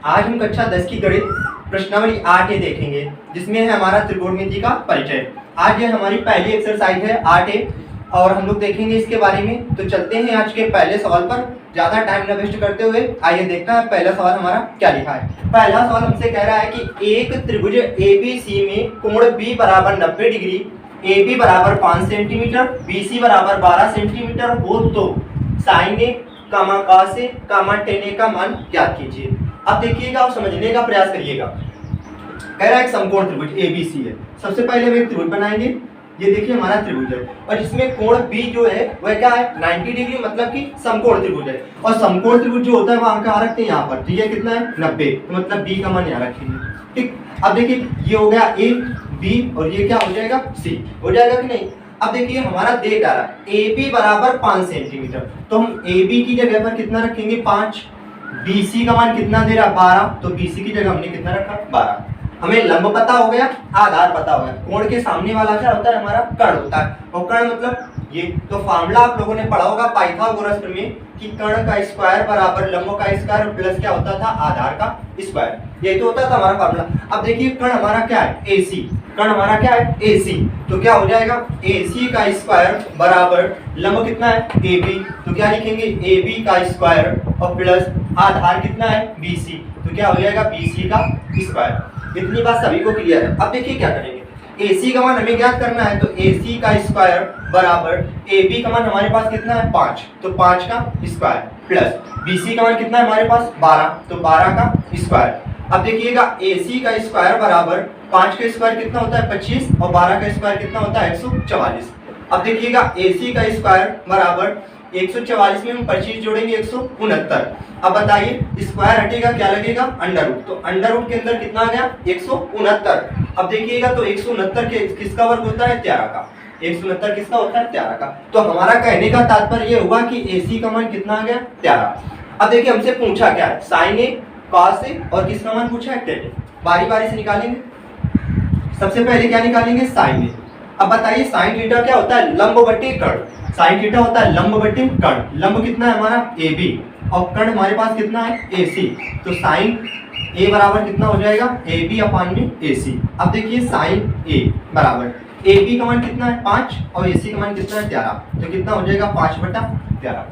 आज हम कक्षा 10 की गणित प्रश्नावली 8 देखेंगे, जिसमें है हमारा त्रिकोणमिति का परिचय। आज ये हमारी पहली एक्सरसाइज है 8 और हम लोग देखेंगे इसके बारे में। तो चलते हैं आज के पहले सवाल पर, ज्यादा टाइम न वेस्ट करते हुए आइए देखते हैं पहला सवाल हमारा क्या लिखा है। पहला सवाल हमसे कह रहा है कि एक त्रिभुज ABC में कोण B बराबर 90 डिग्री, AB बराबर 5 सेंटीमीटर, BC बराबर 12 सेंटीमीटर हो तो साइन ए कामा cos ए कामा tan ए का मान ज्ञात कीजिए। अब देखिएगा और समझने का प्रयास करिएगा। कह रहा है एक समकोण त्रिभुज ABC है। सबसे पहले हम एक त्रिभुज बनाएंगे। ये देखिए हमारा त्रिभुज है और इसमें कोण B जो है वह क्या है 90 डिग्री, मतलब कि समकोण त्रिभुज है। और समकोण त्रिभुज जो होता है वहां कहाँ रखते हैं, यहाँ पर। ठीक है, कितना है 90, तो मतलब B का मान यहाँ रखेंगे। ठीक, अब देखिए ये हो गया A B और ये क्या हो जाएगा C हो जाएगा कि नहीं। अब देखिए हमारा दे रहा है AB बराबर 5 सेंटीमीटर, तो हम AB की जगह पर कितना रखेंगे 5। BC का मान कितना दे रहा है 12, तो BC की जगह हमने कितना रखा 12। हमें लंब पता हो गया, आधार पता हो गया। कोण के सामने वाला क्या होता है हमारा कर्ण होता है, और कर्ण मतलब ये। तो फार्मूला आप लोगों ने पढ़ा होगा पाइथागोरस में कि कर्ण का स्क्वायर बराबर लंब का स्क्वायर प्लस क्या होता था आधार का स्क्वायर। यही तो होता था हमारा फार्मूला। अब देखिए कर्ण हमारा क्या है AC, कर्ण हमारा क्या है AC, तो क्या हो जाएगा AC का स्क्वायर बराबर लंब कितना है AB, तो क्या लिखेंगे AB का स्क्वायर और प्लस आधार कितना है BC, तो क्या हो जाएगा BC का स्क्वायर। इतनी बात सभी को क्लियर है। अब देखिए क्या करेंगे, AC का मान हमें ज्ञात करना है, तो AC का स्क्वायर बराबर AB का मान हमारे पास कितना है 5, तो 5 का स्क्वायर प्लस BC का मान कितना है हमारे पास 12, तो 12 का स्क्वायर। अब देखिएगा AC का स्क्वायर बराबर 5 का स्क्वायर कितना होता है 25 और 12 का स्क्वायर कितना होता है 144। अब देखिएगा AC का स्क्वायर बराबर 144 में हम 25 जोड़ेंगे 169। अब बताइए स्क्वायर हटेगा क्या लगेगा अंडर रूट, तो अंडर रूट के अंदर कितना आ गया 169। अब देखिएगा तो 169 के किसका वर्ग होता है 13 का, 169 किसका होता है 13 का। तो हमारा कहने का तात्पर्य ये हुआ कि AC का मान कितना आ गया 13। अब देखिए हमसे पूछा क्या है साइन ए cos ए और किसका मान पूछा है tan ए। बारी बारी से निकालेंगे। सबसे पहले क्या निकालेंगे साइन ए। अब बताइए साइन थीटा क्या होता है लंब बटे कर्ण, साइन थीटा होता है लंब बटे कर्ण। लंब कितना है हमारा AB और कर्ण हमारे पास कितना है AC, तो साइन A बराबर कितना हो जाएगा AB अपान में AC। अब देखिए साइन A बराबर AB का मान कितना है 5 और AC का मान कितना है 13, तो कितना हो जाएगा 5/13।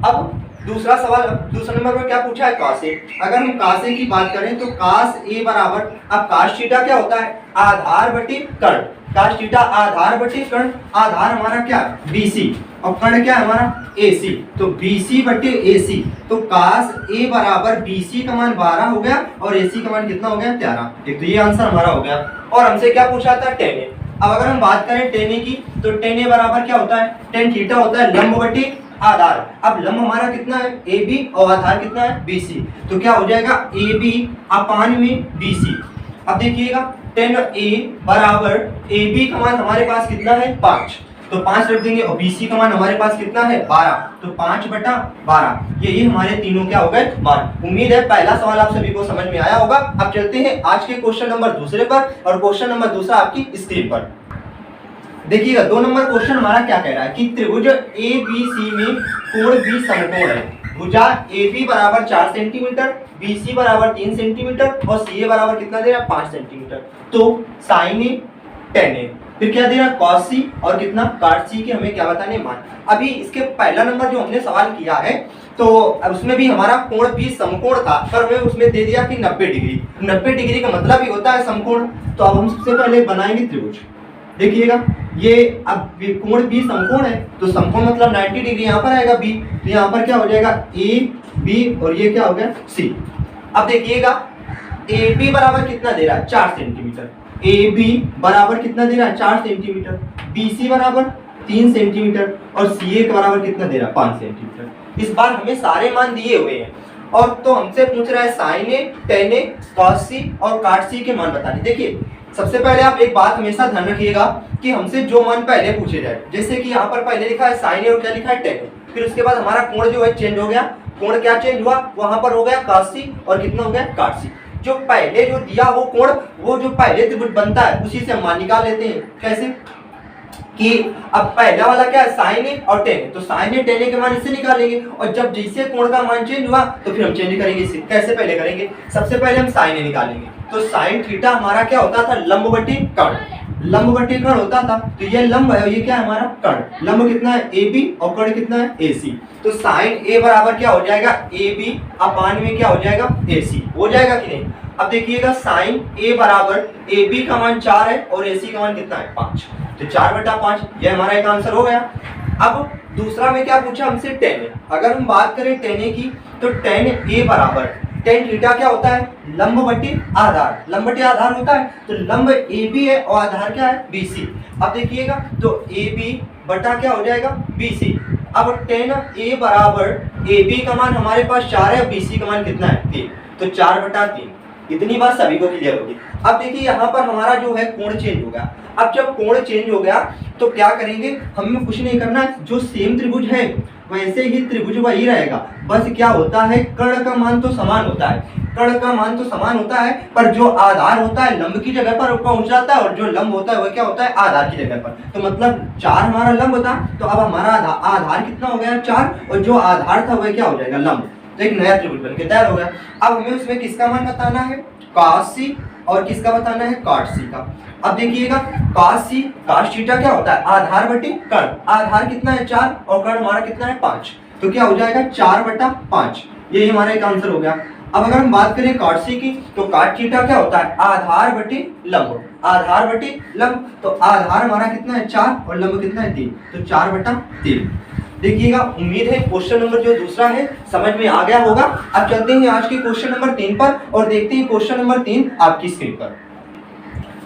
अब दूसरा सवाल, दूसरे नंबर पर क्या पूछा है cos A। अगर हम cos A की बात करें तो cos A बराबर, अब cos थीटा क्या होता है आधार बटे कर्ण, cos थीटा आधार बटे कर्ण। आधार हमारा क्या BC और कर्ण क्या है हमारा AC, तो BC बटे AC, तो cos A बराबर BC का मान 12 हो गया और AC का मान कितना हो गया 13। एक तो ये आंसर हमारा हो गया। और हमसे क्या पूछा था tan A। अब अगर हम बात करें tan A की, तो tan A बराबर क्या होता है tan थीटा होता है लंब बटे आधार। अब लंब हमारा कितना है AB और आधार कितना है BC, तो क्या हो जाएगा AB अपान में BC। अब देखिएगा tan A बराबर AB का मान हमारे पास कितना है 5, तो 5 रख देंगे और BC का मान हमारे पास कितना है 12, तो 5/12। यही हमारे तीनों क्या हो गए मान। उम्मीद है पहला सवाल आप सभी को समझ में आया होगा। अब चलते हैं आज के क्वेश्चन नंबर दूसरे पर, और क्वेश्चन नंबर दूसरा आपकी स्क्रीन पर देखिएगा। 2 नंबर क्वेश्चन हमारा क्या कह रहा है कि त्रिभुज ABC में कोण B समकोण है। भुजा AB बराबर 4 सेंटीमीटर, BC बराबर 3 सेंटीमीटर और CA बराबर कितना दे रहा है 5 सेंटीमीटर। तो sin A tan A, फिर क्या दे रहा है cos C और कितना cot C के हमें क्या बताने मान। अभी इसके पहला नंबर जो हमने सवाल किया है तो उसमें भी हमारा कोण B समकोण था, पर हमें उसमें दे दिया कि 90 डिग्री। 90 डिग्री का मतलब ही होता है समकोण। तो अब हम सबसे पहले बनाएंगे त्रिभुज। देखिएगा ये अब कोण B समकोण है, तो समकोण मतलब 90 डिग्री यहाँ पर आएगा B, तो यहाँ पर क्या हो जाएगा A B और ये क्या हो गया C। अब देखिएगा AB बराबर कितना दे रहा है 4 सेंटीमीटर, AB बराबर कितना दे रहा है 4 सेंटीमीटर, BC बराबर 3 सेंटीमीटर और CA के बराबर कितना दे रहा है 5 सेंटीमीटर। इस बार हमें सारे मान दिए हुए हैं और तो हमसे पूछ रहा है sin A tan A cos C और cot C के मान बताने। देखिए सबसे पहले आप एक बात हमेशा ध्यान रखिएगा कि हमसे जो मान पहले पूछे जाए, जैसे कि यहाँ पर पहले लिखा है sin A और क्या लिखा है tan A, फिर उसके बाद हमारा कोण जो है चेंज हो गया। कोण क्या चेंज हुआ, वहां पर हो गया cos C और कितना हो गया cot C। जो पहले जो दिया वो कोण, वो जो पहले त्रिभुज बनता है उसी से हम मान निकाल लेते हैं। कैसे, कि अब पहला वाला क्या है, साइन है और टेन है, तो साइन है टेन है के मान इससे निकालेंगे, और जब जैसे कोण का मान चेंज हुआ तो फिर हम चेंज करेंगे इसे। कैसे पहले करेंगे, सबसे पहले हम साइन है निकालेंगे, तो साइन थीटा हमारा क्या होता था, लंब बटे कर्ण, लंब बटे कर्ण होता था, तो ये लंब है और ये क्या है हमारा कर्ण। लंब कितना है ए बी और कर्ण कितना है ए सी, तो साइन ए बराबर क्या हो जाएगा ए बी अपान में क्या हो जाएगा ए सी, हो जाएगा कि नहीं। अब देखिएगा साइन ए बराबर ए बी का मान 4 है और ए सी का मान कितना है 5, तो 4/5 ये हमारा एक आंसर हो गया। अब दूसरा में क्या पूछा हमसे, टेन है। अगर हम बात करें टेन ए की, तो टेन ए बराबर टेन थीटा क्या होता है, लंब बटे आधार, लंब बटे आधार होता है, तो लंब ए बी है और आधार क्या है बी सी। अब देखिएगा तो ए बी बटा क्या हो जाएगा बी सी। अब टेन ए बराबर ए बी का मान हमारे पास 4 है, बी सी का मान कितना है 3, तो 4/3। इतनी बात सभी को क्लियर होगी। अब देखिए यहाँ पर हमारा जो है कोण चेंज हो गया। अब जब कोण चेंज हो गया तो क्या करेंगे, हमें कुछ नहीं करना है, जो सेम त्रिभुज है वैसे ही त्रिभुज वही रहेगा, बस क्या होता है कर्ण का मान तो समान होता है, कर्ण का मान तो समान होता है, पर जो आधार होता है लंब की जगह पर पहुंच जाता है और जो लंब होता है वह क्या होता है आधार की जगह पर। तो मतलब 4 हमारा लंब था, तो अब हमारा आधार कितना हो गया 4, और जो आधार था वह क्या हो जाएगा लंब, तो एक नया त्रिभुज बनके तैयार हो गया। अब हमें उसमें किसका मान बताना है, cos c, और किसका बताना है cot c का। अब देखिएगा cos c cos थीटा क्या होता है आधार बटे कर्ण, आधार कितना है 4 और कर्ण हमारा कितना है 5, तो क्या हो जाएगा 4/5, यही हमारा एक आंसर हो गया। अब अगर हम बात करें cot c की, तो cot थीटा क्या होता है आधार बटे लंब, आधार बटे लंब, तो आधार हमारा कितना है 4 और लंब कितना है 3, तो 4/3। देखिएगा उम्मीद है क्वेश्चन नंबर जो दूसरा है समझ में आ गया होगा। अब चलते हैं आज के क्वेश्चन नंबर 3 पर और देखते हैं क्वेश्चन नंबर 3 आपकी स्क्रीन पर।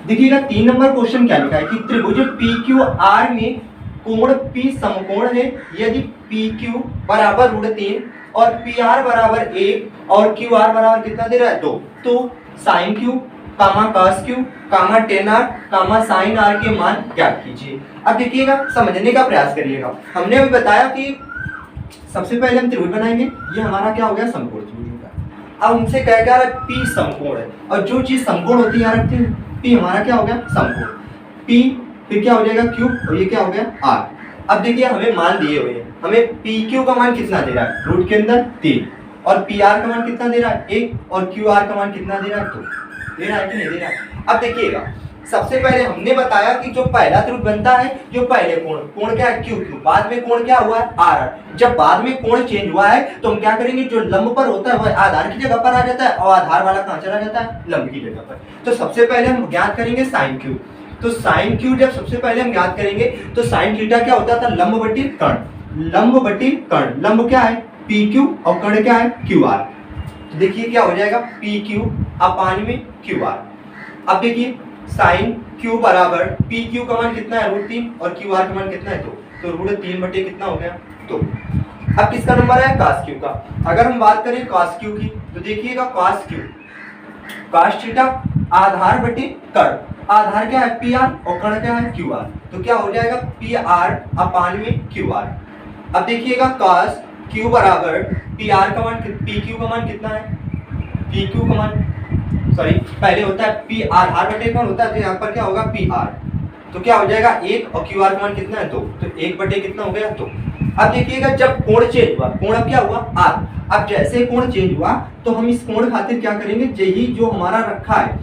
देखिएगा 3 नंबर क्वेश्चन क्या लिखा है कि त्रिभुज PQR में कोण P समकोण है यदि PQ बराबर √3 और PR बराबर 1 और QR बराबर कितना दे रहा है 2, तो sin Q कामा cos Q कामा tan R कामा sin R के मान ज्ञात कीजिए। अब देखिएगा समझने का प्रयास करिएगा। हमने अभी बताया कि सबसे पहले हम त्रिभुज बनाएंगे, ये हमारा क्या हो गया समकोण त्रिभुज होगा। अब हमसे क्या कह रहा है P समकोण है, और जो चीज समकोण होती है यहाँ रखते हैं, P हमारा क्या हो गया समकोण, P फिर क्या हो जाएगा Q और ये क्या हो गया R। अब देखिए हमें मान दिए हुए हैं, हमें PQ का मान कितना दे रहा है रूट के अंदर 3, और PR का मान कितना दे रहा है 1, और QR का मान कितना दे रहा है 2, दे रहा है कि नहीं दे रहा है। अब देखिएगा सबसे पहले हमने बताया कि जो पहला त्रिभुज बनता है, जो पहले कोण क्या है Q, बाद में कोण क्या हुआ है R। जब बाद में कोण चेंज हुआ है तो हम क्या करेंगे, जो लंब पर होता है वह आधार की जगह पर आ जाता है और आधार वाला कहाँ चला जाता है लंब की जगह पर। तो सबसे पहले हम ज्ञात करेंगे sin Q, तो sin Q जब सबसे पहले हम ज्ञात करेंगे तो sin थीटा क्या होता था लंब बटे कर्ण, लंब बटे कर्ण, लंब क्या है PQ और कर्ण क्या है QR। तो देखिए क्या हो जाएगा PQ अपान में QR। अब देखिए sin Q बराबर PQ का मान कितना है √3 और QR का मान कितना है 2, तो √3 बटे कितना हो गया 2। अब किसका नंबर है cos Q का। अगर हम बात करें cos Q की, तो देखिएगा cos Q cos थीटा आधार बटे कर्ण, आधार क्या है PR और कर्ण क्या है QR, तो क्या हो जाएगा PR अपान में QR। अब देखिएगा cos Q बराबर PR का मान PQ का मान कितना है, PQ का मान सॉरी पहले होता है P आधार बटे कौन होता है, तो यहाँ पर क्या होगा PR, तो क्या हो जाएगा 1 और QR का मान कितना है 2, तो 1 बटे कितना हो गया 2। अब देखिएगा जब कोण चेंज हुआ, कोण अब क्या हुआ R। अब जैसे कोण चेंज हुआ तो हम इस कोण खातिर क्या करेंगे, यही जो हमारा रखा है,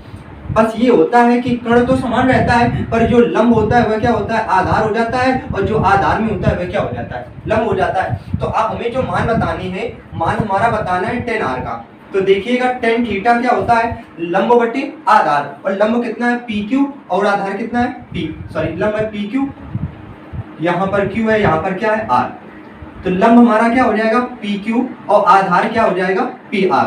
बस ये होता है कि कर्ण तो समान रहता है पर जो लंब होता है वह क्या होता है आधार हो जाता है, और जो आधार में होता है वह क्या हो जाता है लंब हो जाता है। तो अब हमें जो मान बतानी है, मान हमारा बताना है tan R का। तो देखिएगा tan थीटा क्या होता है लंब बटे आधार, और लंब कितना है PQ और आधार कितना है लंब है PQ, यहाँ पर Q है, यहाँ पर क्या है R, तो लंब हमारा क्या हो जाएगा PQ और आधार क्या हो जाएगा PR।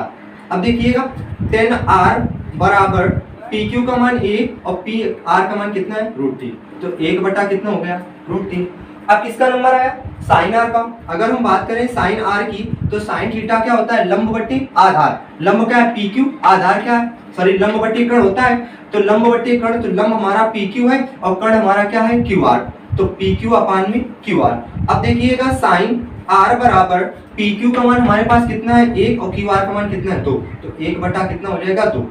अब देखिएगा tan R बराबर PQ का मान 1 और PR का मान कितना है √3, तो 1 बटा कितना हो गया √3। अब किसका नंबर आया sin R का। अगर हम बात करें sin R की, तो sin थीटा क्या होता है लंब बटे आधार, लंब क्या है PQ, आधार क्या है लंब बटे कर्ण होता है, तो लंब बटे कर्ण, तो लंब हमारा PQ है और कर्ण हमारा क्या है QR, तो PQ अपान में QR। अब देखिएगा sin आर बराबर पी क्यू का मान हमारे पास कितना है 1 और क्यू आर का मान कितना है 2, तो 1 बटा कितना हो जाएगा 2।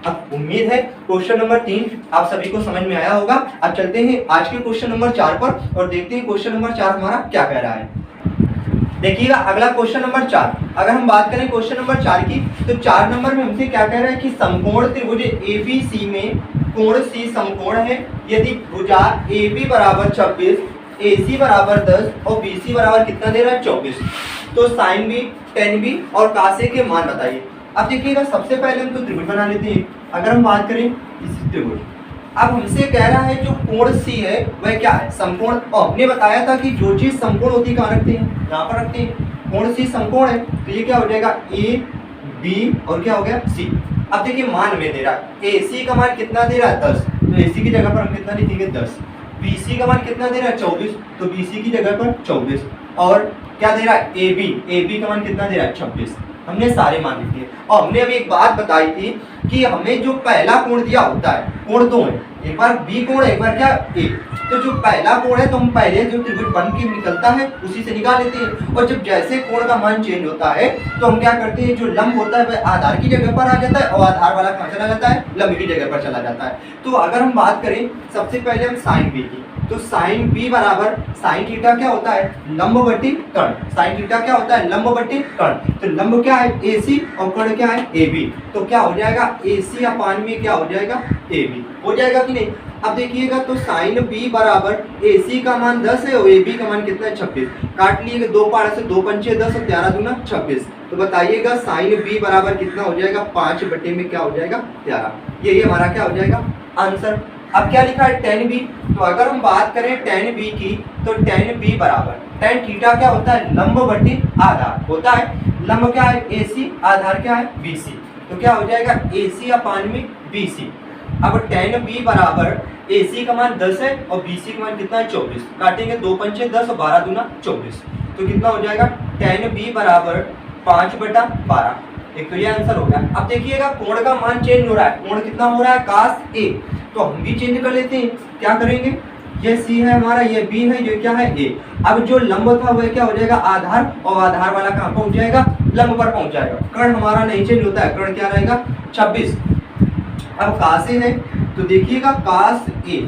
अब उम्मीद है क्वेश्चन नंबर 3 आप सभी को समझ में आया होगा। अब चलते हैं आज के क्वेश्चन नंबर 4 पर और देखते हैं क्वेश्चन नंबर 4 हमारा क्या कह रहा है। देखिएगा अगला क्वेश्चन नंबर 4, अगर हम बात करें क्वेश्चन नंबर 4 की, तो 4 नंबर में हमसे क्या कह रहा है कि समकोण त्रिभुज ABC में कोण C समकोण है यदि भुजा AB बराबर 26, AC बराबर 10 और BC बराबर कितना दे रहा है 24, तो sin B, tan B और cos A के मान बताइए। अब देखिएगा सबसे पहले हम तो त्रिभुज बना लेते हैं। अगर हम बात करें इस त्रिभुज, अब हमसे कह रहा है जो कोण C है वह क्या है समकोण, और हमने बताया था कि जो चीज समकोण होती है कहाँ रखते हैं, यहाँ पर रखते हैं। कोण C समकोण है तो ये क्या हो जाएगा A B और क्या हो गया C। अब देखिए मान में दे रहा है AC का मान कितना दे रहा है 10, तो AC की जगह पर हम कितना लिखेंगे 10। BC का मान कितना दे रहा है 24, तो BC की जगह पर 24। और क्या दे रहा है AB का मान कितना दे रहा है 26। हमने सारे मान लिख दिए। और हमने अभी एक बात बताई थी कि हमें जो पहला कोण दिया होता है, कोण दो है, एक बार बी कोण एक बार क्या ए, तो जो पहला कोण है तो हम पहले जो त्रिभुज बन के निकलता है उसी से निकाल लेते हैं। और जब जैसे कोण का मान चेंज होता है तो हम क्या करते हैं, जो लंब होता है वह आधार की जगह पर आ जाता है और आधार वाला कहाँ चला जाता है, लंब की जगह पर चला जाता है। तो अगर हम बात करें सबसे पहले हम साइन बी की, तो साइन बी बराबर साइन थीटा क्या होता है लंब बट्टी कर्ण, साइन थीटा क्या होता है लंब बट्टी कर्ण, तो लंब क्या है AC और कर्ण क्या है AB, तो क्या हो जाएगा AC अपान में क्या हो जाएगा AB हो जाएगा कि नहीं। अब देखिएगा तो साइन B बराबर AC का मान 10 है और AB का मान कितना है 26, काट लिए 2 पार से 2 पंचे 10 और 11 दूना 26, तो बताइएगा साइन B बराबर कितना हो जाएगा 5 बटे में क्या हो जाएगा 13। यही हमारा क्या हो जाएगा आंसर। अब क्या लिखा है tan B, तो अगर हम बात करें tan B की, तो tan B बराबर tan थीटा क्या होता है लंब बट्टी आधार होता है, लंब क्या है AC आधार क्या है BC, तो क्या हो जाएगा AC अपान में BC। अब tan B बराबर AC का मान 10 है और BC का मान कितना है 24, काटेंगे 2 पंचे 10 और 12 दूना 24, तो कितना हो जाएगा tan B बराबर 5 बटा 12। एक तो ये आंसर हो गया। अब देखिएगा कोण का मान चेंज हो रहा है, कोण कितना हो रहा है cos A, तो हम भी चेंज कर लेते हैं। क्या करेंगे, ये C है हमारा, ये B है, ये क्या है A। अब जो लंब था वह क्या हो जाएगा आधार, और आधार वाला कहाँ पहुंच जाएगा लंब पर पहुंच जाएगा। कर्ण हमारा नहीं चेंज होता है, कर्ण क्या रहेगा 26। अब cos A है तो देखिएगा cos A,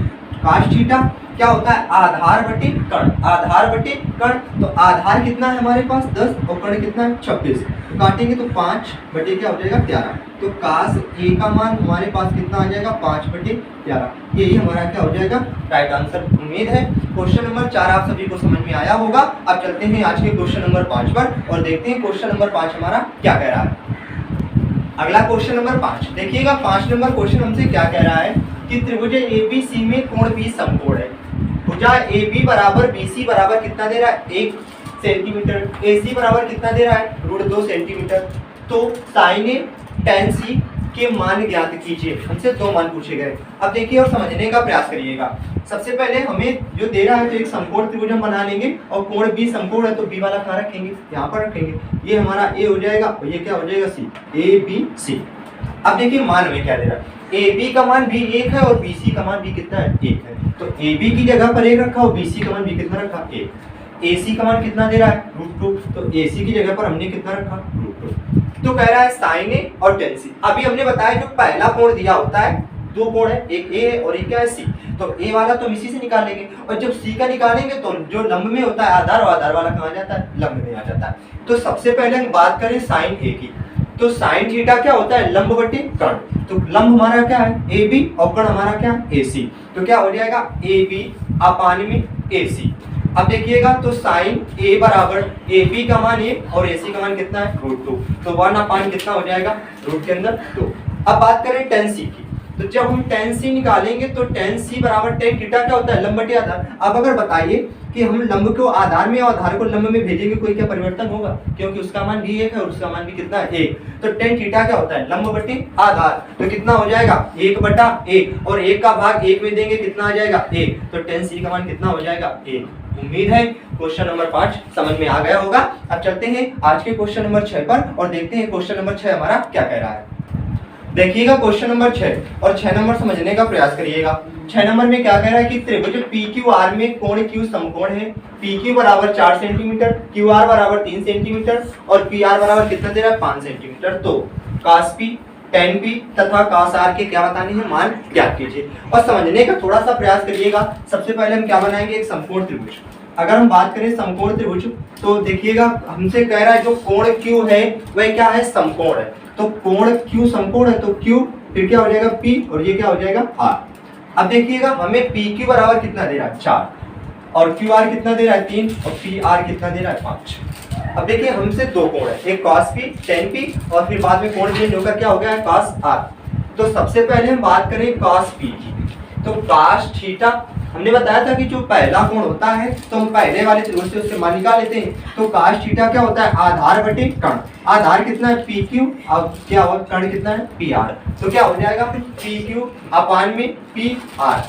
cos थीटा क्या होता है आधार बटे कर्ण, आधार बटे कर्ण, तो आधार कितना है हमारे पास 10 और कर्ण कितना है 26, तो काटेंगे तो 5 बटे क्या हो जाएगा 13, तो cos A का मान हमारे पास कितना आ जाएगा 5 बटे 13। यही हमारा क्या हो जाएगा राइट आंसर। उम्मीद है क्वेश्चन नंबर 4 आप सभी को समझ में आया होगा। अब चलते हैं आज के क्वेश्चन नंबर 5 पर और देखते हैं क्वेश्चन नंबर 5 हमारा क्या कह रहा है। अगला क्वेश्चन नंबर 5, देखिएगा 5 नंबर क्वेश्चन हमसे क्या कह रहा है कि त्रिभुज ABC में कोण B समकोण है, भुजा AB बराबर BC बराबर कितना दे रहा है 1 सेंटीमीटर, AC बराबर कितना दे रहा है √2 सेंटीमीटर, तो sin A tan C के मान ज्ञात कीजिए। हमसे 2 मान पूछे गए। अब देखिए और समझने का प्रयास करिएगा। सबसे पहले हमें जो दे रहा है तो एक समकोण त्रिभुज हम बना लेंगे और कोण B समकोण है तो B वाला कहाँ रखेंगे, यहाँ पर रखेंगे। ये हमारा A हो जाएगा और ये क्या हो जाएगा C, ABC। अब देखिए मान में क्या दे रहा है, AB का मान भी 1 है और BC का मान भी कितना है 1 है, तो AB की जगह पर 1 रखा और BC का मान भी कितना रखा 1। AC का मान कितना दे रहा है √2, तो AC की जगह पर हमने कितना रखा √2। तो कह रहा है sin A और tan C। अभी हमने बताया जो पहला कोण दिया होता है 2 कोण है, एक A है और एक क्या है C, तो A वाला तो हम इसी से निकालेंगे और जब C का निकालेंगे तो जो लंब में होता है आधार, और आधार वाला कहाँ जाता है लंब में आ जाता है। तो सबसे पहले हम बात करें sin A की, तो sin थीटा क्या होता है लंब बटे कर्ण, तो लंब हमारा क्या है AB और कर्ण हमारा क्या है AC, तो क्या हो जाएगा AB अपान में AC। अब देखिएगा तो sin A बराबर AB का मान 1 और AC का मान कितना है √2, तो 1 अपान कितना हो जाएगा रूट के अंदर 2। अब बात करें tan C की, तो जब हम tan C निकालेंगे तो tan C बराबर tan थीटा क्या होता है लंब बटे आधार। अब अगर बताइए कि हम लंब को आधार में और आधार को लंब में भेजेंगे, कोई क्या परिवर्तन होगा, क्योंकि उसका मान भी 1 है और उसका मान भी कितना है 1, तो tan थीटा क्या होता है लंब बटे आधार, तो कितना हो जाएगा 1 बटा 1 और 1 का भाग 1 में देंगे कितना आ जाएगा 1, तो tan C का मान कितना हो जाएगा 1। उम्मीद है क्वेश्चन नंबर 5 समझ में आ गया होगा। अब चलते हैं आज के क्वेश्चन नंबर 6 पर और देखते हैं क्वेश्चन नंबर 6 हमारा क्या कह रहा है। देखिएगा क्वेश्चन नंबर 6 और 6 नंबर समझने का प्रयास करिएगा। 6 नंबर में क्या कह रहा है कि त्रिभुज PQR में कोण Q समकोण है। PQ बराबर 4 सेंटीमीटर, QR बराबर 3 सेंटीमीटर और PR बराबर कितना दे रहा है 5 सेंटीमीटर। तो cos P, tan P तथा cos R के क्या बताने हैं मान ज्ञात कीजिए और समझने का थोड़ा सा प्रयास करिएगा। सबसे पहले हम क्या बनाएंगे, एक समकोण त्रिभुज। अगर हम बात करें समकोण त्रिभुज तो देखिएगा हमसे कह रहा है जो कोण Q है वह क्या है, समकोण है। तो कोण Q समकोण है तो Q फिर क्या हो जाएगा P और ये क्या हो जाएगा R। अब देखिएगा हमें PQ बराबर कितना दे रहा है 4 और QR कितना दे रहा है 3 और PR कितना दे रहा है 5। अब देखिए हमसे दो कोण है, एक cos P tan P और फिर बाद में कोण चेंज होकर क्या हो गया है cos R। तो सबसे पहले हम बात करें cos P की, तो cos थीटा हमने बताया था कि जो पहला कोण होता है तो हम पहले वाले त्रिभुज से उसके मान निकाल लेते हैं। तो cos थीटा क्या होता है, आधार बटे कर्ण। आधार कितना है PQ, अब क्या होगा कर्ण कितना है PR। तो क्या हो जाएगा PQ अपान में PR।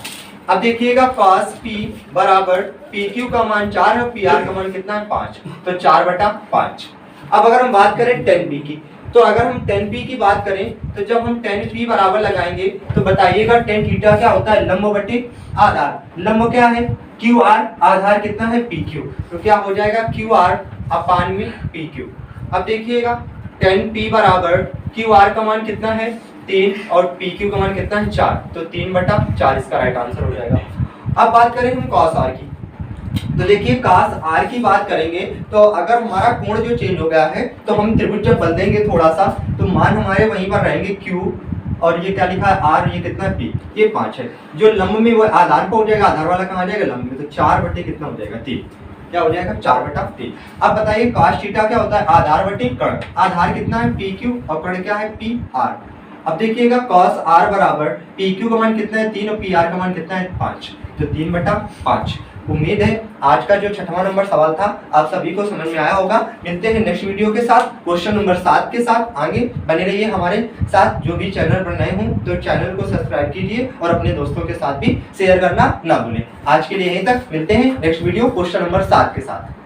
अब देखिएगा cos P बराबर PQ का मान 4 है, PR का मान कितना है 5, तो 4/5। अब अगर हम बात करें tan P की, तो अगर हम tan P की बात करें तो जब हम tan P बराबर लगाएंगे तो बताइएगा tan थीटा क्या होता है, लंब बटे आधार। लंब क्या है QR, आधार कितना है PQ, तो क्या हो जाएगा QR अपान में PQ। अब देखिएगा tan P बराबर QR का मान कितना है 3 और PQ का मान कितना है 4, तो 3/4 इसका राइट आंसर हो जाएगा। अब बात करें हम cos R की, तो देखिए cos R की बात करेंगे तो अगर हमारा कोण जो चेंज हो गया है तो हम त्रिभुज जब बदल देंगे थोड़ा सा तो मान हमारे वहीं पर रहेंगे Q और ये क्या लिखा है R, ये कितना है P, ये 5 है। जो लंब में वो आधार पर हो जाएगा, आधार वाला कहाँ आ जाएगा लंब में, तो 4 बटे कितना हो जाएगा 3, क्या हो जाएगा 4/3। अब बताइए cos थीटा क्या होता है, आधार बटे कर्ण। आधार कितना है PQ और कर्ण क्या है PR। अब देखिएगा cos R बराबर PQ का मान कितना है 3 और PR का मान कितना है 5, तो 3/5। उम्मीद है आज का जो 6वां नंबर सवाल था आप सभी को समझ में आया होगा। मिलते हैं नेक्स्ट वीडियो के साथ क्वेश्चन नंबर 7 के साथ। आगे बने रहिए हमारे साथ। जो भी चैनल पर नए हों तो चैनल को सब्सक्राइब कीजिए और अपने दोस्तों के साथ भी शेयर करना ना भूलें। आज के लिए यहीं तक, मिलते हैं नेक्स्ट वीडियो क्वेश्चन नंबर 7 के साथ।